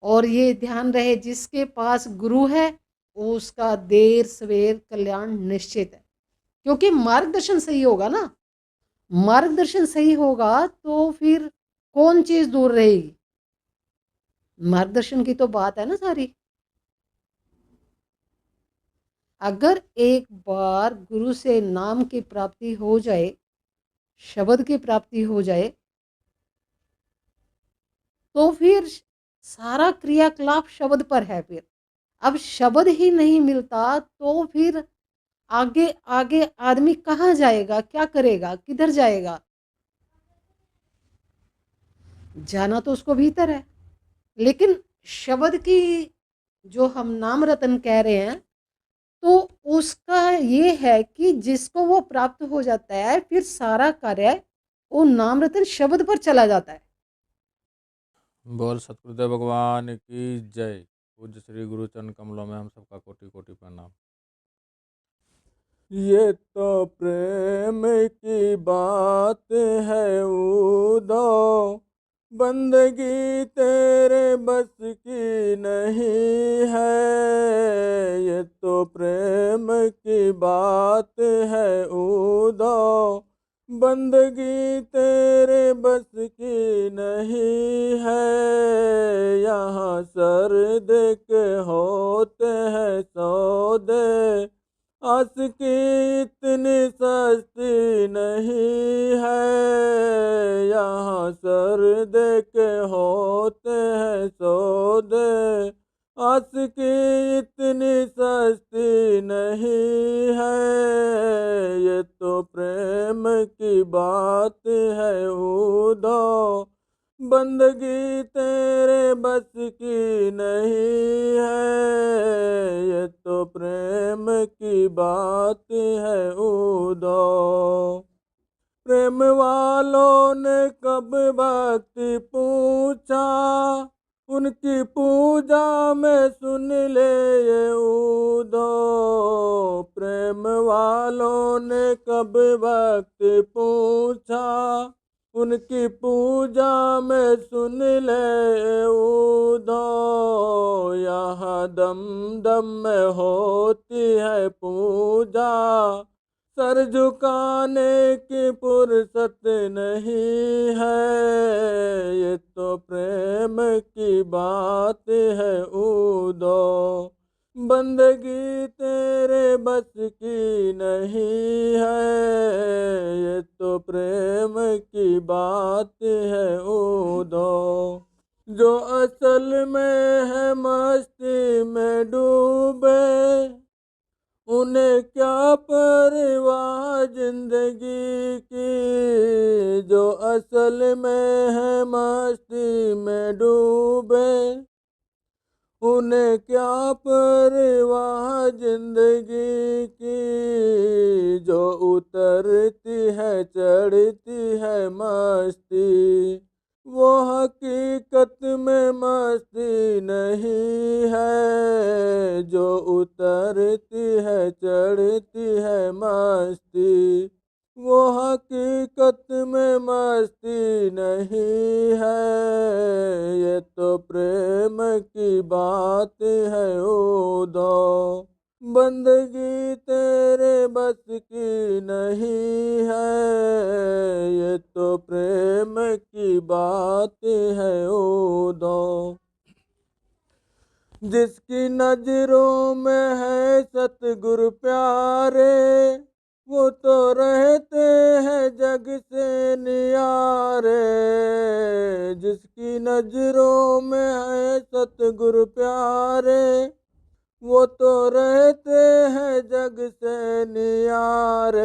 और ये ध्यान रहे, जिसके पास गुरु है उसका देर सवेर कल्याण निश्चित है, क्योंकि मार्गदर्शन सही होगा ना। मार्गदर्शन सही होगा तो फिर कौन चीज दूर रहेगी। मार्गदर्शन की तो बात है ना सारी। अगर एक बार गुरु से नाम की प्राप्ति हो जाए, शब्द की प्राप्ति हो जाए, तो फिर सारा क्रियाकलाप शब्द पर है। फिर अब शब्द ही नहीं मिलता तो फिर आगे आगे आदमी कहाँ जाएगा, क्या करेगा, किधर जाएगा। जाना तो उसको भीतर है, लेकिन शब्द की जो हम नाम रतन कह रहे हैं, तो उसका ये है कि जिसको वो प्राप्त हो जाता है फिर सारा कार्य वो नाम रतन शब्द पर चला जाता है। बोल सतगुरुदेव भगवान की जय। पूज्य श्री गुरु चरण कमलों में हम सबका कोटि कोटि प्रणाम। ये तो प्रेम की बात है उदो, बंदगी तेरे बस की नहीं है। ये तो प्रेम की बात है उदो, बंदगी तेरे बस की नहीं है। यहाँ सर दे के होते हैं सौदे, आस की इतनी सस्ती नहीं है। यहाँ सर दे के होते हैं सौदे, आस की इतनी सस्ती नहीं है। ये तो प्रेम की बात है उदो, बंदगी तेरे बस की नहीं है। ये तो प्रेम की बात है उदो। प्रेम वालों ने कब भक्ति पूछा, उनकी पूजा में सुन ले ये उदो। प्रेम वालों ने कब भक्ति पूछा, उनकी पूजा में सुन ले ये उदो। यहाँ दम दम में होती है पूजा, सर झुकाने की फुर्सत नहीं है। ये तो प्रेम की बात है उदो, बंदगी तेरे बस की नहीं है। ये तो प्रेम की बात है उदो। जो असल में है मस्ती में डूबे, उन्हें क्या परवाह जिंदगी की। जो असल में है मस्ती में डूबे, उन्हें क्या परवाह जिंदगी की। जो उतरती है चढ़ती है मस्ती, वो हकीकत में मस्ती नहीं है। जो उतरती है चढ़ती है मस्ती, वो हकीकत में मस्ती नहीं है। ये तो प्रेम की बात है उदो, बंदगी तेरे बस की नहीं है। ये तो प्रेम की बात है उदो। जिसकी नजरों में है सतगुरु प्यारे, वो तो रहते हैं जग से नियारे। जिसकी नजरों में है सतगुरु प्यारे, वो तो रहते हैं जग से नियारे।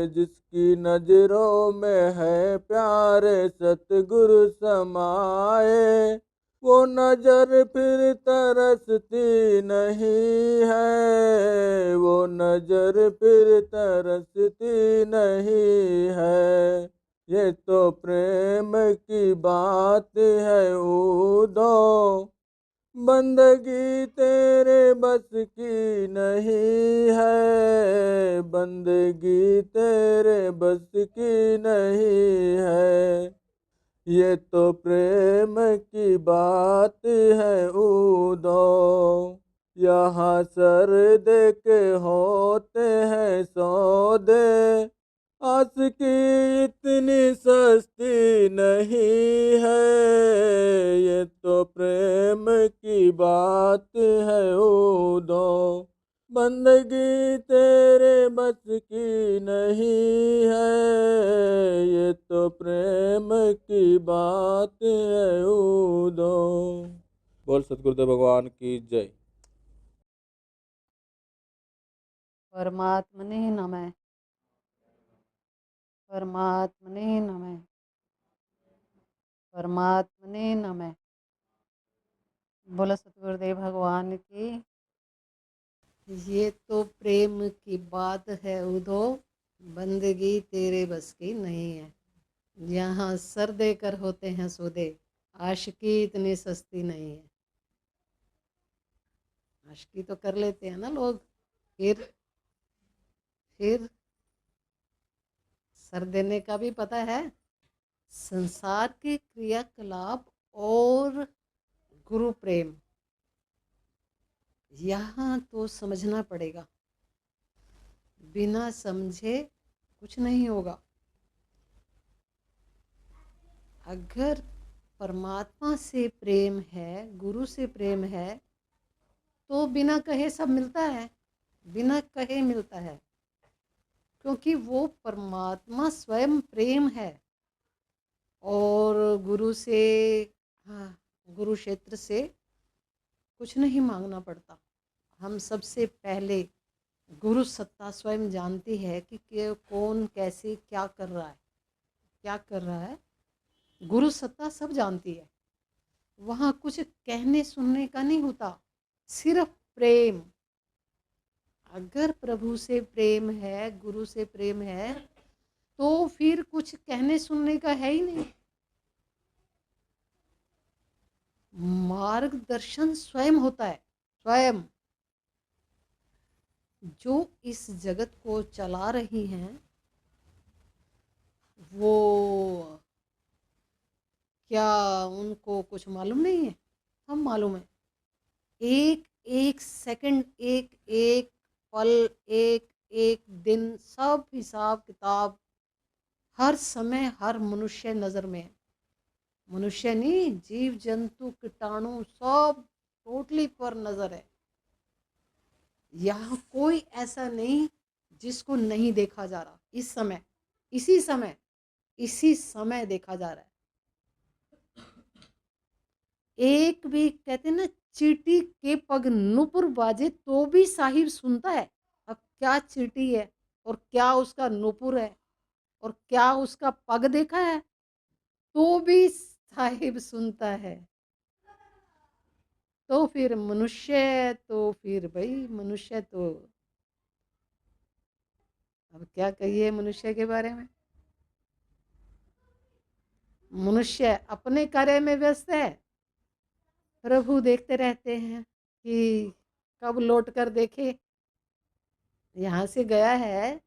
जिसकी नजरों में है प्यारे सतगुरु समाए, वो नजर फिर तरसती नहीं है। वो नजर फिर तरसती नहीं है। ये तो प्रेम की बात है उदो, बंदगी तेरे बस की नहीं है। बंदगी तेरे बस की नहीं है। ये तो प्रेम की बात है उदो, यहाँ सर्दे के होते हैं सौदे, आस की इतनी सस्ती नहीं है, ये तो प्रेम की बात है उदो, बंदगी तेरे बस की नहीं है, ये तो प्रेम की बात है उदो। बोल सतगुरुदेव भगवान की जय। परमात्मने नमः। परमात्मने नमः। परमात्मने नमः। बोलो सतगुरुदेव भगवान की। ये तो प्रेम की बात है उदो, बंदगी तेरे बस की नहीं है, यहाँ सर देकर होते हैं सौदे, आशिकी इतनी सस्ती नहीं है। आशिकी तो कर लेते हैं ना लोग, फिर सर देने का भी पता है। संसार के क्रियाकलाप और गुरु प्रेम, यहाँ तो समझना पड़ेगा, बिना समझे कुछ नहीं होगा। अगर परमात्मा से प्रेम है, गुरु से प्रेम है, तो बिना कहे सब मिलता है, बिना कहे मिलता है, क्योंकि वो परमात्मा स्वयं प्रेम है। और गुरु से, हाँ, गुरु क्षेत्र से कुछ नहीं मांगना पड़ता। हम सबसे पहले गुरु सत्ता स्वयं जानती है कि कौन कैसे क्या कर रहा है, क्या कर रहा है। गुरु सत्ता सब जानती है। वहाँ कुछ कहने सुनने का नहीं होता, सिर्फ प्रेम। अगर प्रभु से प्रेम है, गुरु से प्रेम है, तो फिर कुछ कहने सुनने का है ही नहीं। मार्गदर्शन स्वयं होता है, स्वयं। जो इस जगत को चला रही हैं, वो क्या उनको कुछ मालूम नहीं है? हम मालूम है। एक एक सेकंड, एक एक पल, एक एक दिन, सब हिसाब किताब हर समय हर मनुष्य नज़र में है। मनुष्य नहीं, जीव जंतु कीटाणु सब टोटली पर नज़र है। यहाँ कोई ऐसा नहीं जिसको नहीं देखा जा रहा। इस समय, इसी समय, इसी समय देखा जा रहा है। एक भी कहते ना, चींटी के पग नुपुर बाजे तो भी साहिब सुनता है। अब क्या चींटी है और क्या उसका नुपुर है और क्या उसका पग देखा है, तो भी साहिब सुनता है। तो फिर मनुष्य, तो फिर भाई मनुष्य तो, अब क्या कहिए मनुष्य के बारे में। मनुष्य अपने कार्य में व्यस्त है, प्रभु देखते रहते हैं कि कब लौट कर देखे। यहाँ से गया है,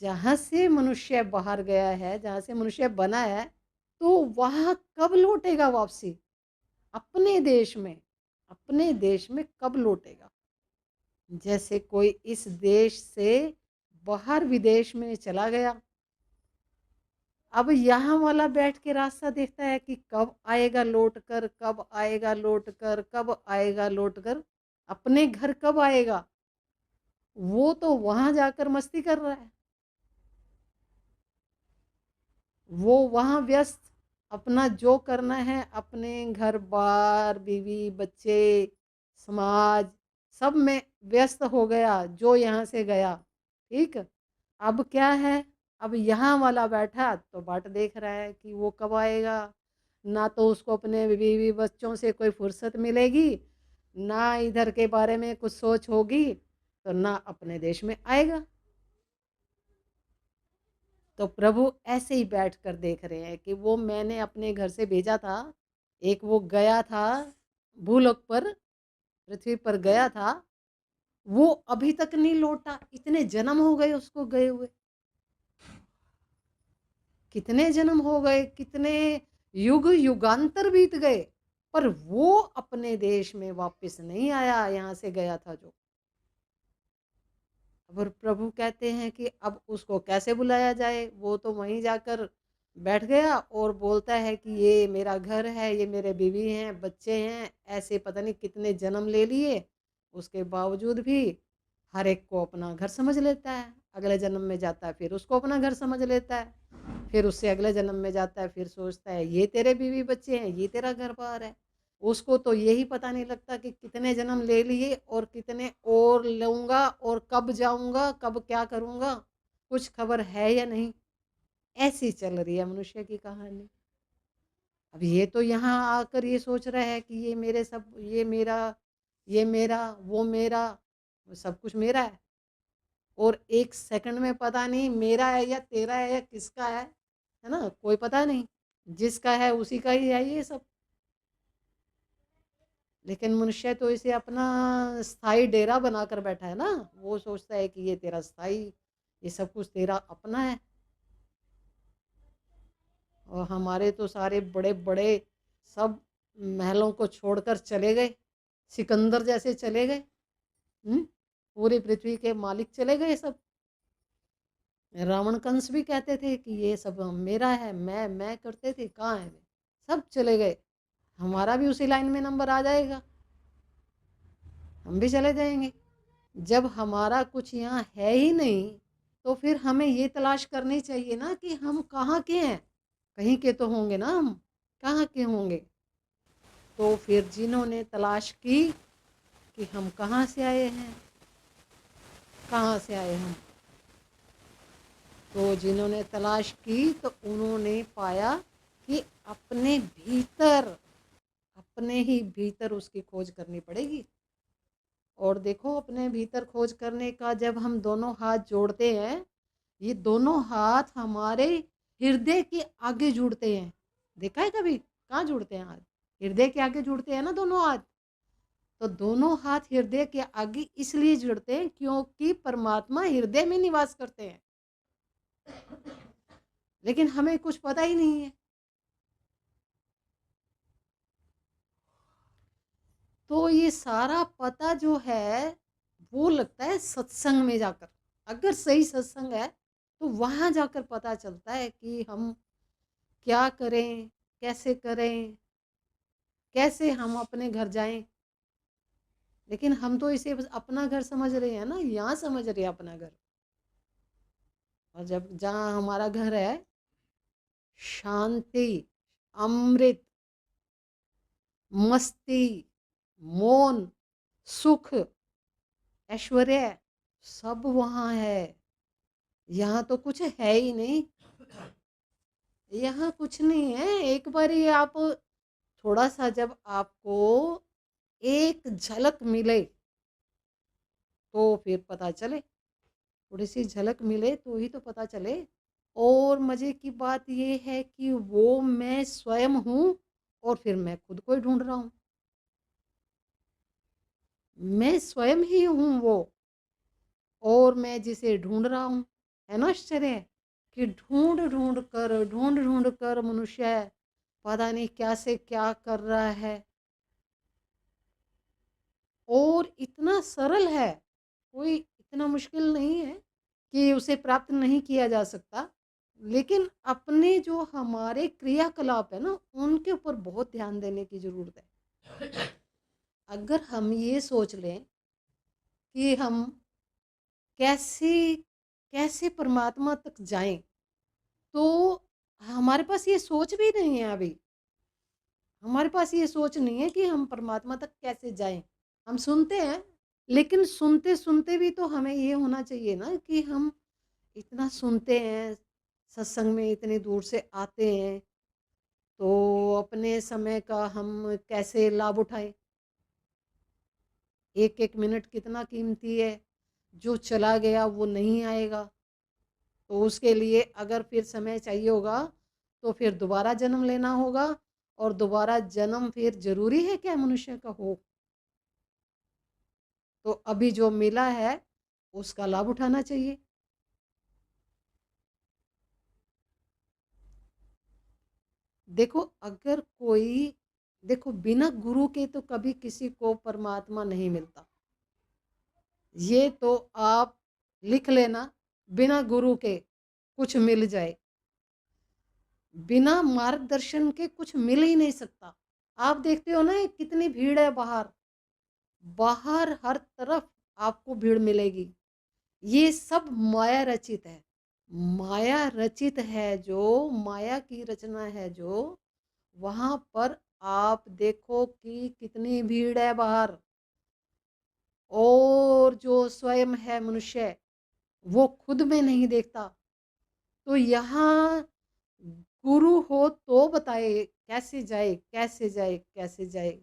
जहाँ से मनुष्य बाहर गया है, जहाँ से मनुष्य बना है, तो वहाँ कब लौटेगा वापसी? अपने देश में, अपने देश में कब लौटेगा? जैसे कोई इस देश से बाहर विदेश में चला गया, अब यहाँ वाला बैठ के रास्ता देखता है कि कब आएगा लौट कर, कब आएगा लौट कर, कब आएगा लौट कर, अपने घर कब आएगा। वो तो वहां जाकर मस्ती कर रहा है, वो वहां व्यस्त, अपना जो करना है, अपने घर बार, बीवी बच्चे, समाज, सब में व्यस्त हो गया जो यहाँ से गया। ठीक, अब क्या है, अब यहाँ वाला बैठा तो बाट देख रहा है कि वो कब आएगा। ना तो उसको अपने बीवी बच्चों से कोई फुर्सत मिलेगी, ना इधर के बारे में कुछ सोच होगी, तो ना अपने देश में आएगा। तो प्रभु ऐसे ही बैठ कर देख रहे हैं कि वो मैंने अपने घर से भेजा था, एक वो गया था भूलोक पर, पृथ्वी पर गया था, वो अभी तक नहीं लौटा। इतने जन्म हो गए उसको गए हुए, कितने जन्म हो गए, कितने युग युगांतर बीत गए, पर वो अपने देश में वापस नहीं आया, यहाँ से गया था जो। और प्रभु कहते हैं कि अब उसको कैसे बुलाया जाए, वो तो वहीं जाकर बैठ गया और बोलता है कि ये मेरा घर है, ये मेरे बीवी हैं, बच्चे हैं, ऐसे पता नहीं कितने जन्म ले लिए, उसके बावजूद भी हर एक को अपना घर समझ लेता है। अगले जन्म में जाता है फिर उसको अपना घर समझ लेता है, फिर उससे अगले जन्म में जाता है फिर सोचता है ये तेरे बीवी बच्चे हैं, ये तेरा घर बार है। उसको तो यही पता नहीं लगता कि कितने जन्म ले लिए और कितने और लूँगा और कब जाऊँगा, कब क्या करूँगा, कुछ खबर है या नहीं। ऐसी चल रही है मनुष्य की कहानी। अब ये तो यहाँ आकर ये सोच रहा है कि ये मेरे सब, ये मेरा, वो मेरा, सब कुछ मेरा है। और एक सेकंड में पता नहीं मेरा है या तेरा है या किसका है ना? कोई पता नहीं। जिसका है उसी का ही है ये सब। लेकिन मनुष्य तो इसे अपना स्थायी डेरा बनाकर बैठा है ना। वो सोचता है कि ये तेरा स्थायी, ये सब कुछ तेरा अपना है। और हमारे तो सारे बड़े बड़े सब महलों को छोड़कर चले गए, सिकंदर जैसे चले गए। पूरी पृथ्वी के मालिक चले गए सब। रावण कंस भी कहते थे कि ये सब मेरा है, मैं करते थे, कहाँ है वे? सब चले गए। हमारा भी उसी लाइन में नंबर आ जाएगा, हम भी चले जाएंगे। जब हमारा कुछ यहाँ है ही नहीं, तो फिर हमें ये तलाश करनी चाहिए ना कि हम कहाँ के हैं। कहीं के तो होंगे ना, हम कहाँ के होंगे। तो फिर जिन्होंने तलाश की कि हम कहाँ से आए हैं, कहाँ से आए हम, तो जिन्होंने तलाश की तो उन्होंने पाया कि अपने भीतर, अपने ही भीतर उसकी खोज करनी पड़ेगी। और देखो, अपने भीतर खोज करने का जब हम दोनों हाथ जोड़ते हैं, ये दोनों हाथ हमारे हृदय के आगे जुड़ते हैं। देखा है कभी? कहाँ जुड़ते हैं हाथ? हृदय के आगे जुड़ते हैं ना दोनों हाथ। तो दोनों हाथ हृदय के आगे इसलिए जुड़ते हैं क्योंकि परमात्मा हृदय में निवास करते हैं। लेकिन हमें कुछ पता ही नहीं है। तो ये सारा पता जो है वो लगता है सत्संग में जाकर। अगर सही सत्संग है तो वहाँ जाकर पता चलता है कि हम क्या करें, कैसे करें, कैसे हम अपने घर जाएं। लेकिन हम तो इसे बस अपना घर समझ रहे हैं ना, यहाँ समझ रहे हैं अपना घर। और जब जहाँ हमारा घर है, शांति, अमृत, मस्ती, मौन, सुख, ऐश्वर्य सब वहाँ है। यहाँ तो कुछ है ही नहीं। यहाँ कुछ नहीं है। एक बार ही आप थोड़ा सा जब आपको एक झलक मिले तो फिर पता चले, थोड़ी सी झलक मिले तो ही तो पता चले। और मज़े की बात ये है कि वो मैं स्वयं हूँ और फिर मैं खुद को ही ढूंढ रहा हूँ। मैं स्वयं ही हूँ वो, और मैं जिसे ढूंढ रहा हूँ। है ना आश्चर्य? कि ढूंढ ढूंढ कर मनुष्य पता नहीं क्या से क्या कर रहा है। और इतना सरल है, कोई इतना मुश्किल नहीं है कि उसे प्राप्त नहीं किया जा सकता। लेकिन अपने जो हमारे क्रियाकलाप है ना, उनके ऊपर बहुत ध्यान देने की ज़रूरत है। अगर हम ये सोच लें कि हम कैसे कैसे परमात्मा तक जाएं, तो हमारे पास ये सोच भी नहीं है अभी। हमारे पास ये सोच नहीं है कि हम परमात्मा तक कैसे जाएं। हम सुनते हैं, लेकिन सुनते सुनते भी तो हमें ये होना चाहिए ना कि हम इतना सुनते हैं, सत्संग में इतनी दूर से आते हैं, तो अपने समय का हम कैसे लाभ उठाएं। एक एक मिनट कितना कीमती है, जो चला गया वो नहीं आएगा। तो उसके लिए अगर फिर समय चाहिए होगा तो फिर दोबारा जन्म लेना होगा। और दोबारा जन्म फिर जरूरी है क्या मनुष्य का हो? तो अभी जो मिला है उसका लाभ उठाना चाहिए। देखो अगर कोई, देखो बिना गुरु के तो कभी किसी को परमात्मा नहीं मिलता, ये तो आप लिख लेना, बिना गुरु के कुछ मिल जाए, बिना मार्गदर्शन के कुछ मिल ही नहीं सकता। आप देखते हो ना कितनी भीड़ है बाहर, बाहर हर तरफ आपको भीड़ मिलेगी। ये सब माया रचित है, माया रचित है, जो माया की रचना है, जो वहां पर आप देखो कि कितनी भीड़ है बाहर। और जो स्वयं है मनुष्य, वो खुद में नहीं देखता। तो यहाँ गुरु हो तो बताए कैसे जाए, कैसे जाए, कैसे जाए।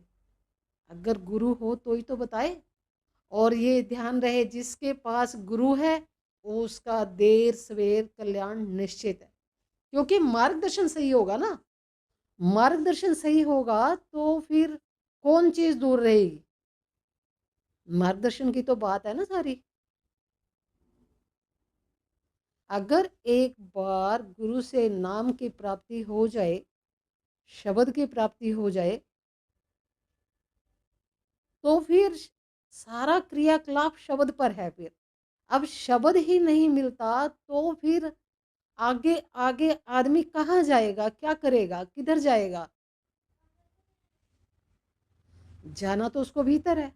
अगर गुरु हो तो ही तो बताए। और ये ध्यान रहे, जिसके पास गुरु है उसका देर सवेर कल्याण निश्चित है, क्योंकि मार्गदर्शन सही होगा ना। मार्गदर्शन सही होगा तो फिर कौन चीज दूर रहेगी। मार्गदर्शन की तो बात है ना सारी। अगर एक बार गुरु से नाम की प्राप्ति हो जाए, शब्द की प्राप्ति हो जाए, तो फिर सारा क्रियाकलाप शब्द पर है। फिर अब शब्द ही नहीं मिलता तो फिर आगे आगे आदमी कहाँ जाएगा, क्या करेगा, किधर जाएगा। जाना तो उसको भीतर है,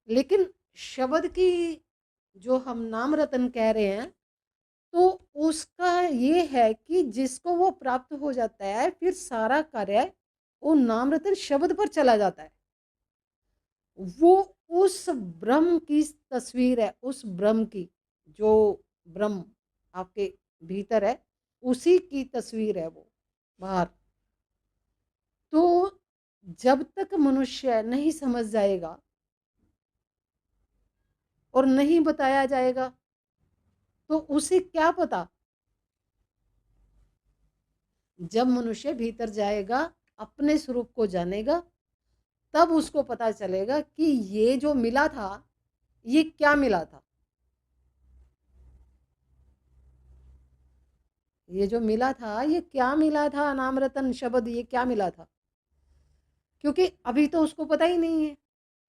लेकिन शब्द की जो हम नाम रतन कह रहे हैं, तो उसका ये है कि जिसको वो प्राप्त हो जाता है, फिर सारा कार्य वो नाम रतन शब्द पर चला जाता है। वो उस ब्रह्म की तस्वीर है, उस ब्रह्म की, जो ब्रह्म आपके भीतर है, उसी की तस्वीर है वो बाहर। तो जब तक मनुष्य नहीं समझ जाएगा और नहीं बताया जाएगा, तो उसे क्या पता। जब मनुष्य भीतर जाएगा, अपने स्वरूप को जानेगा, तब उसको पता चलेगा कि ये जो मिला था, ये क्या मिला था। ये जो मिला था, ये क्या मिला था, नाम रतन शब्द, ये क्या मिला था। क्योंकि अभी तो उसको पता ही नहीं है।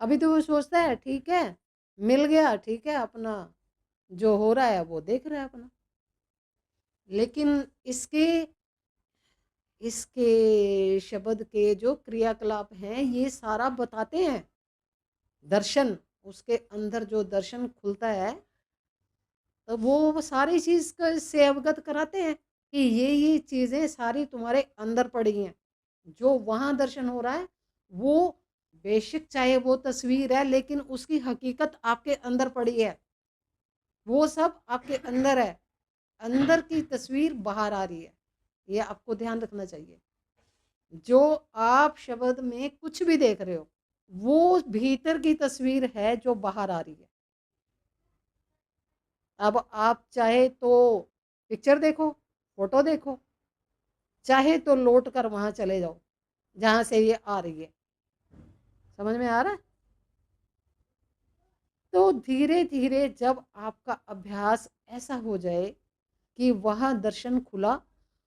अभी तो वो सोचता है ठीक है, मिल गया, ठीक है, अपना जो हो रहा है वो देख रहा है अपना। लेकिन इसके इसके शब्द के जो क्रियाकलाप हैं, ये सारा बताते हैं। दर्शन, उसके अंदर जो दर्शन खुलता है, तो वो सारी चीज से अवगत कराते हैं कि ये चीजें सारी तुम्हारे अंदर पड़ी हैं। जो वहां दर्शन हो रहा है, वो बेशक चाहे वो तस्वीर है, लेकिन उसकी हकीकत आपके अंदर पड़ी है। वो सब आपके अंदर है, अंदर की तस्वीर बाहर आ रही है। ये आपको ध्यान रखना चाहिए। जो आप शब्द में कुछ भी देख रहे हो, वो भीतर की तस्वीर है जो बाहर आ रही है। अब आप चाहे तो पिक्चर देखो, फोटो देखो, चाहे तो लौट कर वहां चले जाओ जहां से ये आ रही है। समझ में आ रहा है। तो धीरे धीरे जब आपका अभ्यास ऐसा हो जाए कि वहां दर्शन खुला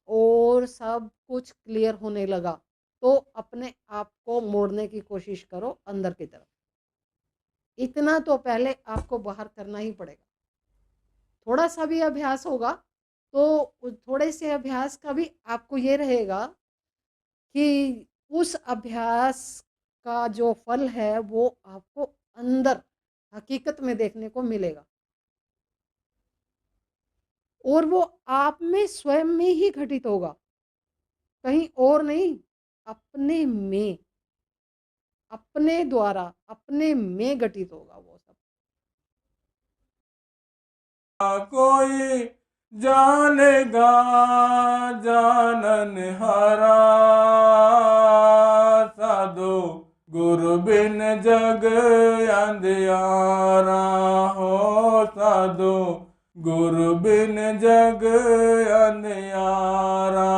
और सब कुछ क्लियर होने लगा, तो अपने आप को मोड़ने की कोशिश करो अंदर की तरफ। इतना तो पहले आपको बाहर करना ही पड़ेगा। थोड़ा सा भी अभ्यास होगा तो थोड़े से अभ्यास का भी आपको ये रहेगा कि उस अभ्यास का जो फल है वो आपको अंदर हकीकत में देखने को मिलेगा। और वो आप में स्वयं में ही घटित होगा, कहीं और नहीं, अपने में, अपने द्वारा, अपने में घटित होगा वो सब। कोई जानेगा जानन हारा, साधु गुरु बिन जग अंधियारा हो, साधु गुरु बिन जग अंधियारा।